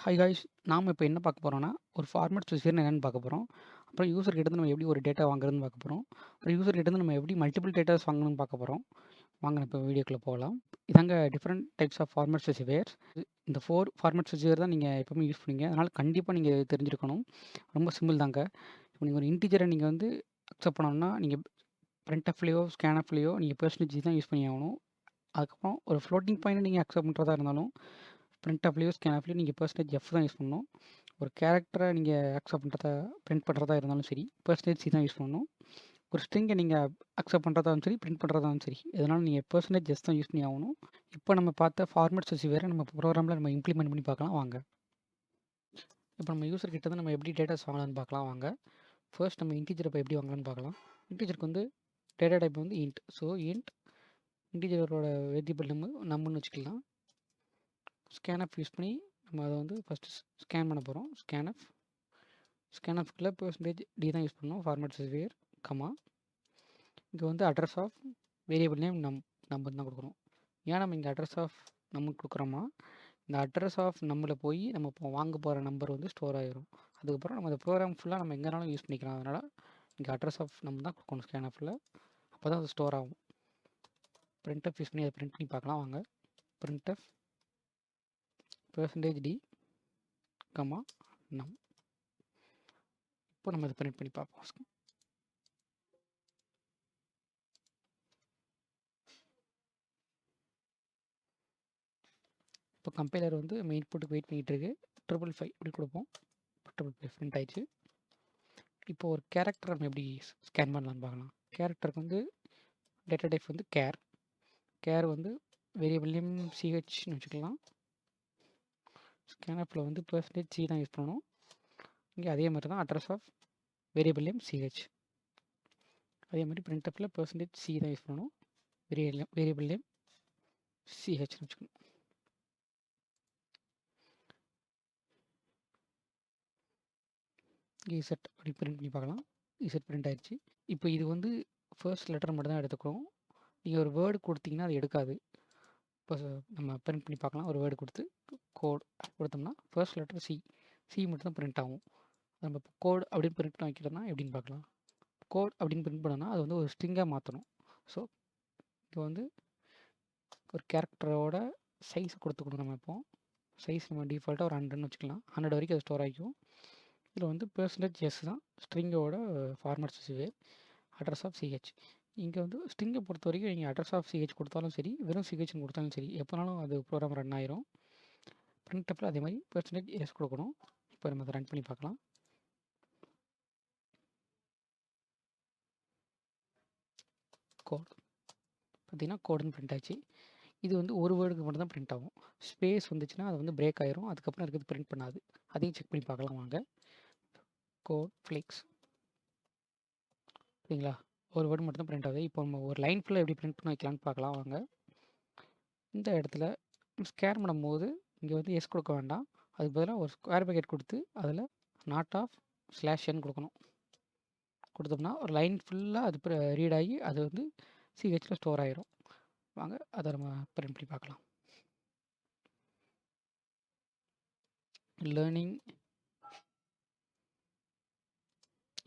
Hi guys, நாம இப்போ என்ன பார்க்க போறோம்னா, ஒரு ஃபார்மேட் ஸ்பெசிஃபையர்னா என்னன்னு பார்க்க போறோம். அப்புறம் யூசர் கிட்டேருந்து நம்ம எப்படி ஒரு டேட்டா வாங்குறதுன்னு பார்க்க போறோம். அப்புறம் யூசர் கிட்டேருந்து நம்ம எப்படி மல்டிபிள் டேட்டாஸ் வாங்கணும்னு பார்க்க போறோம். வாங்க இப்போ வீடியோக்குள்ள போகலாம். இதாங்க different types of format specifiers. இந்த 4 ஃபார்மேட் ஸ்பெசிஃபையர் தான் நீங்கள் எப்பவுமே யூஸ் பண்ணுவீங்க. அதனால கண்டிப்பாக நீங்கள் தெரிஞ்சிருக்கணும். ரொம்ப சிம்பிள் தாங்க. இப்போ நீங்கள் ஒரு இன்டிஜரை நீங்கள் வந்து அக்செப்ட் பண்ணணும்னா, நீங்கள் printfலையோ, scanfலையோ நீங்கள் பெர்சன்டேஜ் தான் யூஸ் பண்ணி ஆகணும். அதுக்கப்புறம் ஒரு ஃப்ளோட்டிங் பாயிண்ட் நீங்கள் அக்செப்ட் பண்ணுறதா இருந்தாலும், printfலையோ, scanfலையோ நீங்கள் பெர்சன்டேஜ் எஃப் தான் யூஸ் பண்ணணும். ஒரு கேரக்டரை நீங்கள் அக்செப்ட் பண்ணுறதா பிரிண்ட் பண்ணுறதா இருந்தாலும் சரி, பெர்சன்டேஜ் சி தான் யூஸ் பண்ணணும். ஒரு ஸ்ட்ரிங்கை நீங்கள் அக்செப்ட் பண்ணுறதா இருந்தாலும் சரி, பிரிண்ட் பண்ணுறதா இருந்தாலும் சரி, எதனாலும் நீங்கள் பெர்சன்டேஜ் எஸ் தான் யூஸ் பண்ணி ஆகணும். இப்போ நம்ம பார்த்த ஃபார்மேட் ஸ்பெசிஃபையரை நம்ம ப்ரோக்ராமில் நம்ம இம்ப்ளிமெண்ட் பண்ணி பார்க்கலாம் வாங்க. இப்போ நம்ம யூசர் கிட்ட தான் நம்ம எப்படி டேட்டாஸ் வாங்கலாம்னு பார்க்கலாம் வாங்க. ஃபர்ஸ்ட் நம்ம இன்டிஜர் இப்போ எப்படி வாங்கலாம்னு பார்க்கலாம். இன்டிஜருக்கு வந்து டேட்டா டைப் வந்து இன்ட். ஸோ இன்ட் இன்டிஜரோட வேரியபிள் நம்மன்னு வச்சுக்கலாம். ஸ்கேன்அப் யூஸ் பண்ணி நம்ம அதை வந்து ஃபஸ்ட்டு ஸ்கேன் பண்ண போகிறோம். ஸ்கேன்அப்குள்ளே பெர்சன்டேஜ் டி தான் யூஸ் பண்ணணும். ஃபார்மேட் ஸ்பெசிஃபையர் கமா இங்கே வந்து address of variable name number தான் கொடுக்குறோம். ஏன் நம்ம இங்கே அட்ரஸ் ஆஃப் நம்பர் கொடுக்குறோமா, இந்த அட்ரஸ் ஆஃப் நம்பரில் போய் நம்ம இப்போ வாங்க போகிற நம்பர் வந்து ஸ்டோர் ஆகிரும். அதுக்கப்புறம் நம்ம இந்த ப்ரோக்ராம் ஃபுல்லாக நம்ம எங்கேனாலும் யூஸ் பண்ணிக்கலாம். அதனால் இங்கே அட்ரஸ் ஆஃப் நம்பர் தான் கொடுக்கணும் ஸ்கேன்அப்பில். அப்போ தான் அது ஸ்டோர் ஆகும். பிரிண்ட்எஃப் யூஸ் பண்ணி அதை பிரிண்ட் பண்ணி பார்க்கலாம் வாங்க. பிரிண்ட்எஃப் பெர்சன்டேஜ் டி கமா நம். இப்போ நம்ம அதை பிரிண்ட் பண்ணி பார்ப்போம். இப்போ கம்பைலர் வந்து நம்ம இன்புட்டுக்கு வெயிட் பண்ணிகிட்டு இருக்கு. 555 இப்படி கொடுப்போம். 555 பிரிண்ட் ஆயிடுச்சு. இப்போ ஒரு கேரக்டர் நம்ம எப்படி ஸ்கேன் பண்ணலான்னு பார்க்கலாம். கேரக்டருக்கு வந்து டேட்டா டைப் வந்து கேர் வந்து வேரியபிள் நேம் சிஹெச்னு வச்சுக்கலாம். ஸ்கேனப்பில் வந்து பெர்சன்டேஜ் சி தான் யூஸ் பண்ணணும். இங்கே அதே மாதிரி தான் address of variable name ch. அதே மாதிரி பிரிண்டப்பில் பெர்சன்டேஜ் சி தான் யூஸ் பண்ணணும். வேரியபிள் நேம் சிஹெச்னு வச்சுக்கணும். இசட் அப்படி பிரிண்ட் பண்ணி பார்க்கலாம். இசட் பிரிண்ட் ஆயிடுச்சு. இப்போ இது வந்து ஃபர்ஸ்ட் லெட்டர் மட்டும் தான் எடுத்துக்கிறோம். நீங்கள் ஒரு வேர்டு கொடுத்தீங்கன்னா அது எடுக்காது. இப்போ நம்ம பிரிண்ட் பண்ணி பார்க்கலாம். ஒரு வேர்டு கொடுத்து கோட் கொடுத்தோம்னா ஃபர்ஸ்ட் லெட்டர் சி மட்டும் தான் பிரிண்ட் ஆகும். நம்ம இப்போ கோட் அப்படின்னு பிரிண்ட் பண்ணி வைக்கிறோம்னா எப்படின்னு பார்க்கலாம். கோட் அப்படின்னு பிரிண்ட் பண்ணோன்னா அது வந்து ஒரு ஸ்ட்ரிங்காக மாற்றணும். ஸோ இப்போ வந்து ஒரு கேரக்டரோட சைஸ் கொடுத்துக்கணும். நம்ம இப்போ சைஸ் நம்ம டிஃபால்ட்டாக ஒரு 100ன்னு வச்சுக்கலாம். 100 வரைக்கும் அது ஸ்டோர் ஆகிக்கும். இதில் வந்து பெர்சன்டேஜ் எஸ் தான் ஸ்ட்ரிங்கோட format specifier. Address of ch. இங்கே வந்து ஸ்ட்ரிங்கை பொறுத்த வரைக்கும் நீங்கள் அட்ரஸ் ஆஃப் சிஹெச் கொடுத்தாலும் சரி, வெறும் சிஹெச்னு கொடுத்தாலும் சரி, எப்போனாலும் அது ப்ரோக்ராம் ரன் ஆயிரும். பிரிண்டப்பில் அதே மாதிரி பெர்சன்டேஜ் எஸ் கொடுக்கணும். இப்போ நம்ம அதை ரன் பண்ணி பார்க்கலாம். கோட் பார்த்தீங்கன்னா கோடுன்னு பிரிண்ட் ஆச்சு. இது வந்து ஒரு வேர்டுக்கு மட்டும் தான் பிரிண்ட் ஆகும். ஸ்பேஸ் வந்துச்சுன்னா அது வந்து பிரேக் ஆயிரும். அதுக்கப்புறம் இருக்கிறது பிரிண்ட் பண்ணாது. அதையும் செக் பண்ணி பார்க்கலாம் வாங்க. கோட் ஃப்ளிக்ஸ் சரிங்களா, ஒரு வேர்டு மட்டும் தான் பிரிண்ட் ஆகுது. இப்போ நம்ம ஒரு லைன் ஃபுல்லாக எப்படி பிரிண்ட் பண்ணி வைக்கலான்னு பார்க்கலாம் வாங்க. இந்த இடத்துல ஸ்கேன் பண்ணும்போது இங்கே வந்து எஸ் கொடுக்க வேண்டாம். அதுக்கு பதிலாக ஒரு ஸ்கொயர் பேக்கெட் கொடுத்து அதில் நாட் ஆஃப் /n கொடுக்கணும். கொடுத்தோம்னா ஒரு லைன் ஃபுல்லாக அது ரீட் ஆகி அது வந்து சிஹெச்சில் ஸ்டோர் ஆகிரும். வாங்க அதை நம்ம பிரிண்ட் பண்ணி பார்க்கலாம். லேர்னிங்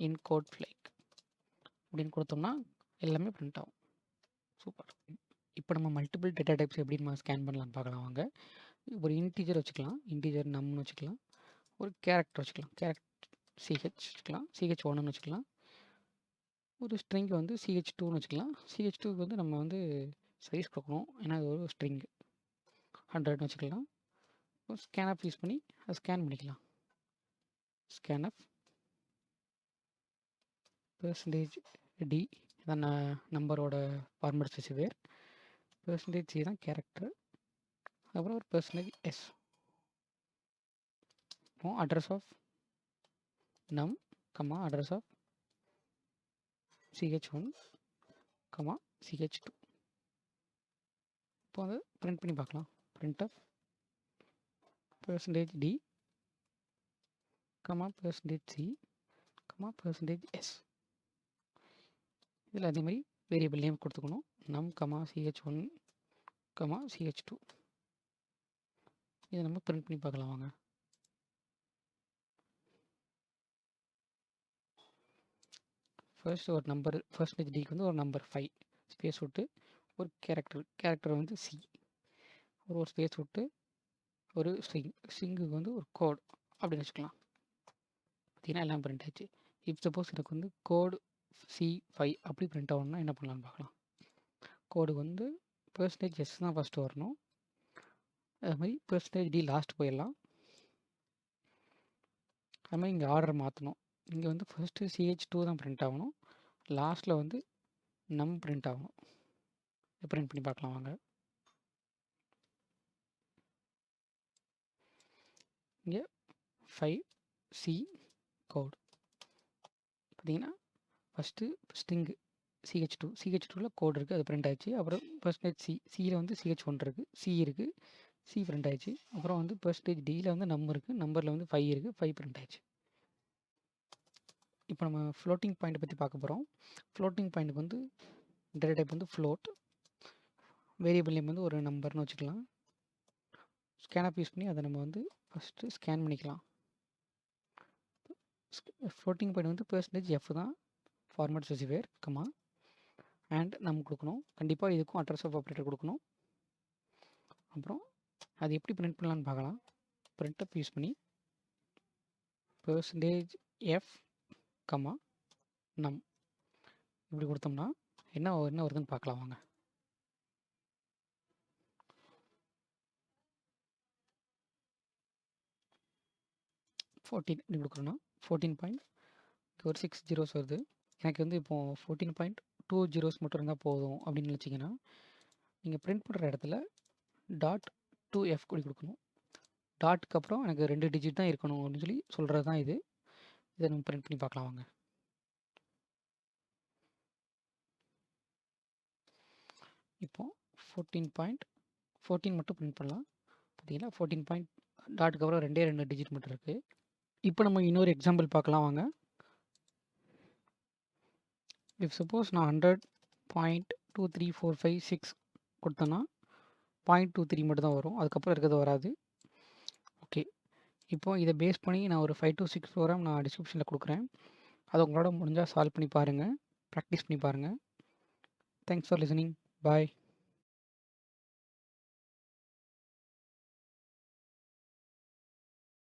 இன் கோட் ஃப்ளைக் அப்படின்னு கொடுத்தோம்னா எல்லாமே பிரிண்ட் ஆகும். சூப்பர். இப்போ நம்ம மல்டிபிள் டேட்டா டைப்ஸ் எப்படி நம்ம ஸ்கேன் பண்ணலான்னு பார்க்கலாம் வாங்க. ஒரு இன்டீஜர் வச்சுக்கலாம். இன்டீஜர் நம்னு வச்சுக்கலாம். ஒரு கேரக்டர் வச்சுக்கலாம். சிஹெச் வச்சுக்கலாம். CH1ன்னு வச்சுக்கலாம். ஒரு ஸ்ட்ரிங் வந்து CH2ன்னு வச்சுக்கலாம். CH2க்கு வந்து நம்ம வந்து சைஸ் கொடுக்கணும். ஏன்னா அது ஒரு ஸ்ட்ரிங் 100ன்னு வச்சுக்கலாம். ஸ்கேன்அப் யூஸ் பண்ணி அதை ஸ்கேன் பண்ணிக்கலாம். ஸ்கேன்அப் பெர்சன்டேஜ் டி தான் நம்பரோட ஃபார்மேட் ஸ்பெசிஃபையர். பெர்சன்டேஜ் சி தான் கேரக்டர். அப்புறம் ஒரு percentage s. Address of num comma address of CH1 comma CH2. இப்போ வந்து பிரிண்ட் பண்ணி பார்க்கலாம். Print of percentage d comma percentage c comma percentage s. இதில் அதே மாதிரி வேரியபிள் நேம் கொடுத்துக்கணும். நம் கமா CH1 கமா CH2. இதை நம்ம பிரிண்ட் பண்ணி பார்க்கலாம் வாங்க. ஃபர்ஸ்ட் ஒரு நம்பர் பர்சன்டேஜ் டிக்கு வந்து ஒரு நம்பர் 5 ஸ்பேஸ் விட்டு ஒரு கேரக்டர் வந்து சி ஒரு ஸ்பேஸ் விட்டு ஒரு ஸ்ட்ரிங்குக்கு வந்து ஒரு கோட் அப்படின்னு வச்சுக்கலாம். பார்த்தீங்கன்னா எல்லாம் பிரிண்ட் ஆச்சு. இப் சப்போஸ் எனக்கு வந்து கோடு C5 அப்படி பிரிண்ட் ஆகணும்னா என்ன பண்ணலான்னு பார்க்கலாம். கோடு வந்து பர்சன்டேஜ் எஸ் தான் ஃபஸ்ட்டு வரணும். அது மாதிரி பர்சன்டேஜ் டி லாஸ்ட் போயிடலாம். அது மாதிரி இங்கே ஆர்டர் மாற்றணும். இங்கே வந்து ஃபஸ்ட்டு CH2 தான் பிரிண்ட் ஆகணும். லாஸ்ட்டில் வந்து நம் பிரிண்ட் ஆகணும். பிரிண்ட் பண்ணி பார்க்கலாம் வாங்க. இங்கே 5C கோட் பார்த்தீங்கன்னா ஃபஸ்ட்டு ஸ்ட்ரிங்கு CH2வில் கோட் இருக்குது, அது பிரிண்ட் ஆயிடுச்சு. அப்புறம் பர்சன்டேஜ் சியில் வந்து CH1 இருக்குது, சி இருக்குது, சி பிரிண்ட் ஆயிடுச்சு. அப்புறம் வந்து பர்சன்டேஜ் டியில் வந்து நம்பர் இருக்குது, நம்பரில் வந்து 5 இருக்குது, 5 பிரிண்ட் ஆயிடுச்சு. இப்போ நம்ம ஃப்ளோட்டிங் பாயிண்ட் பற்றி பார்க்க போகிறோம். ஃப்ளோட்டிங் பாயிண்ட்டுக்கு வந்து டேட்டா டைப் வந்து ஃப்ளோட், வேரியபிள் நேம் வந்து ஒரு நம்பர்னு வச்சுக்கலாம். ஸ்கேனப் யூஸ் பண்ணி அதை நம்ம வந்து ஃபஸ்ட்டு ஸ்கேன் பண்ணிக்கலாம். ஃப்ளோட்டிங் பாயிண்ட் வந்து பர்சன்டேஜ் எஃப் தான் ஃபார்மேட் ஸ்பெசிஃபையர் கமா அண்ட் நம்ம கொடுக்கணும். கண்டிப்பாக இதுக்கும் அட்ரஸ் ஆஃப் ஆப்ரேட்டர் கொடுக்கணும். அப்புறம் அது எப்படி பிரிண்ட் பண்ணலான்னு பார்க்கலாம். பிரிண்டப் யூஸ் பண்ணி பர்சன்டேஜ் எஃப் கமா நம் இப்படி கொடுத்தோம்னா என்ன வருதுன்னு பார்க்கலாம் வாங்க. இப்படி கொடுக்குறோன்னா 14 பாயிண்ட் ஒரு 6 ஜீரோஸ் வருது. எனக்கு வந்து இப்போது 14.2 ஜீரோஸ் மட்டும் இருந்தால் போதும் அப்படின்னு நினச்சிங்கன்னா நீங்கள் பிரிண்ட் பண்ணுற இடத்துல .2f கொடுக்கணும். டாட்டுக்கு அப்புறம் எனக்கு 2 டிஜிட் தான் இருக்கணும் அப்படின்னு சொல்கிறது தான் இது. இதை நம்ம பிரிண்ட் பண்ணி பார்க்கலாம் வாங்க. இப்போது 14 மட்டும் பிரிண்ட் பண்ணலாம். பார்த்தீங்கன்னா 14 பாயிண்ட் டாட்டுக்கு அப்புறம் 2 டிஜிட் மட்டும் இருக்குது. இப்போ நம்ம இன்னொரு எக்ஸாம்பிள் பார்க்கலாம் வாங்க. இஃப் சப்போஸ் நான் 100.23456 கொடுத்தேன்னா 0.23 மட்டும் தான் வரும், அதுக்கப்புறம் இருக்கிறது வராது. ஓகே, இப்போ இதை பேஸ் பண்ணி நான் ஒரு 5 to 6 ப்ரோக்ராம் நான் டிஸ்கிரிப்ஷனில் கொடுக்குறேன். அதை உங்களோட முடிஞ்சால் சால்வ் பண்ணி பாருங்கள், ப்ராக்டிஸ் பண்ணி பாருங்கள். Thanks for listening. பாய்.